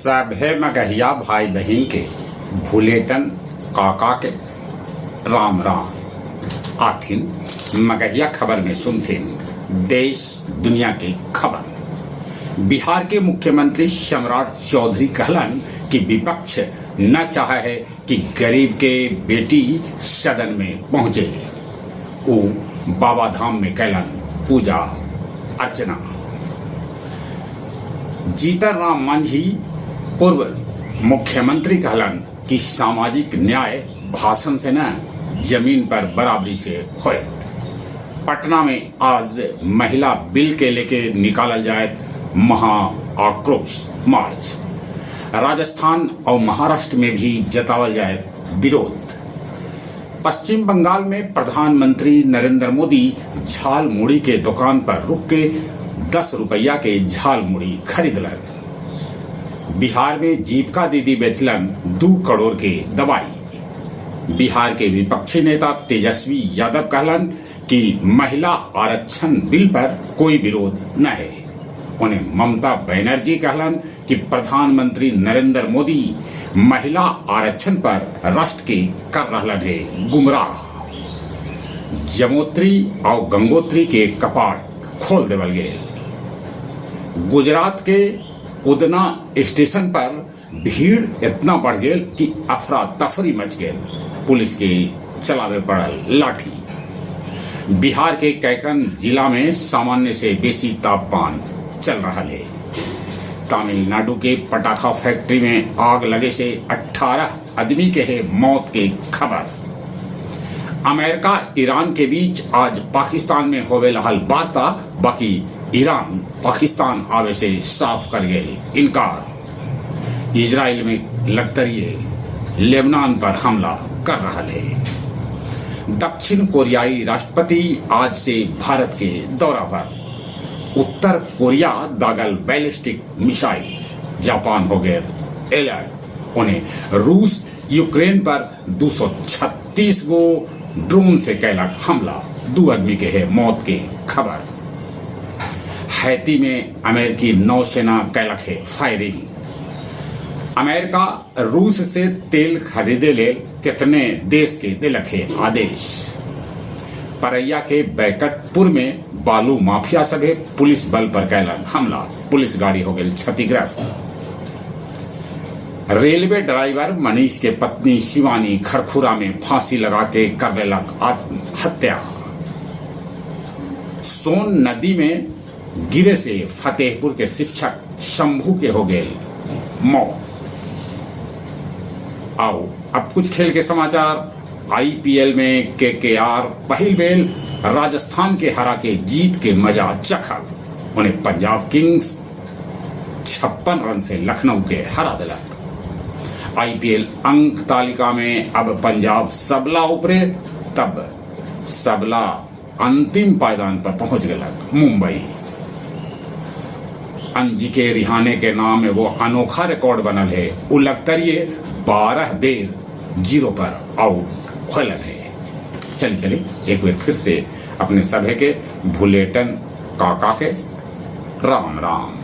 सभे मगहिया भाई बहन के भूलेटन काका के राम राम आथिन मगहिया खबर में सुनथिन देश दुनिया की खबर। बिहार के मुख्यमंत्री सम्राट चौधरी कहलन कि विपक्ष न चाहे है कि गरीब के बेटी सदन में पहुंचे। वो बाबा धाम में कैलन पूजा अर्चना। जीतन राम मांझी पूर्व मुख्यमंत्री कहलन कि सामाजिक न्याय भाषण से न जमीन पर बराबरी से होए। पटना में आज महिला बिल के लेके निकालल जाए महा आक्रोश मार्च। राजस्थान और महाराष्ट्र में भी जतावल जाए विरोध। पश्चिम बंगाल में प्रधानमंत्री नरेंद्र मोदी झाल मुड़ी के दुकान पर रुक के 10 रुपया के झाल मुड़ी खरीदलन। बिहार में जीविका दीदी बेचलन 2 करोड़ के दवाई। बिहार के विपक्षी नेता तेजस्वी यादव कहलन कि महिला आरक्षण बिल पर कोई विरोध न है। उन्हें ममता बनर्जी कहलन कि प्रधानमंत्री नरेंद्र मोदी महिला आरक्षण पर राष्ट्र के कर रहलन है गुमराह। यमुनोत्री और गंगोत्री के कपाट खोल देवल गए। गुजरात के उदना स्टेशन पर भीड़ इतना बढ़ गई कि अफरा तफरी मच गई। पुलिस के चलावे पड़ल लाठी। बिहार के कैकन जिला में सामान्य से बेसी तापमान चल रहा है। तमिलनाडु के पटाखा फैक्ट्री में आग लगे से 18 आदमी के है मौत की खबर। अमेरिका ईरान के बीच आज पाकिस्तान में होवे रहल वार्ता, बाकी ईरान पाकिस्तान आवे से साफ कर गए इनकार। इजराइल में लगतरिये लेबनान पर हमला कर रहा है। दक्षिण कोरियाई राष्ट्रपति आज से भारत के दौरा पर। उत्तर कोरिया दागल बैलिस्टिक मिसाइल। जापान हो गए अलर्ट। उन्हें रूस यूक्रेन पर 236 गो ड्रोन से कैलक हमला। 2 आदमी के है मौत की खबर। हैती में अमेरिकी नौसेना कैलक है फायरिंग। अमेरिका रूस से तेल खरीदे ले कितने देश के दिलक है आदेश। परैया के बैकटपुर में बालू माफिया सभे पुलिस बल पर कैलन हमला। पुलिस गाड़ी हो गई क्षतिग्रस्त। रेलवे ड्राइवर मनीष के पत्नी शिवानी खरखुरा में फांसी लगा के कर लेलक आत्महत्या। सोन नदी में गिरे से फतेहपुर के शिक्षक शंभू के हो गए मौत। आओ अब कुछ खेल के समाचार। आईपीएल में केकेआर पहल बेल राजस्थान के हरा के जीत के मजा चखल। उन्हें पंजाब किंग्स 56 रन से लखनऊ के हरा दिलक। आईपीएल अंक तालिका में अब पंजाब सबला उपरे, तब सबला अंतिम पायदान पर पहुंच गलक मुंबई। अंजिके रिहाने के नाम में वो अनोखा रिकॉर्ड बनल है। उलगतरिये 12 बेर 0 पर आउट होलन है। चलिए एक बार फिर से अपने सभे के भूलेटन काका के राम राम।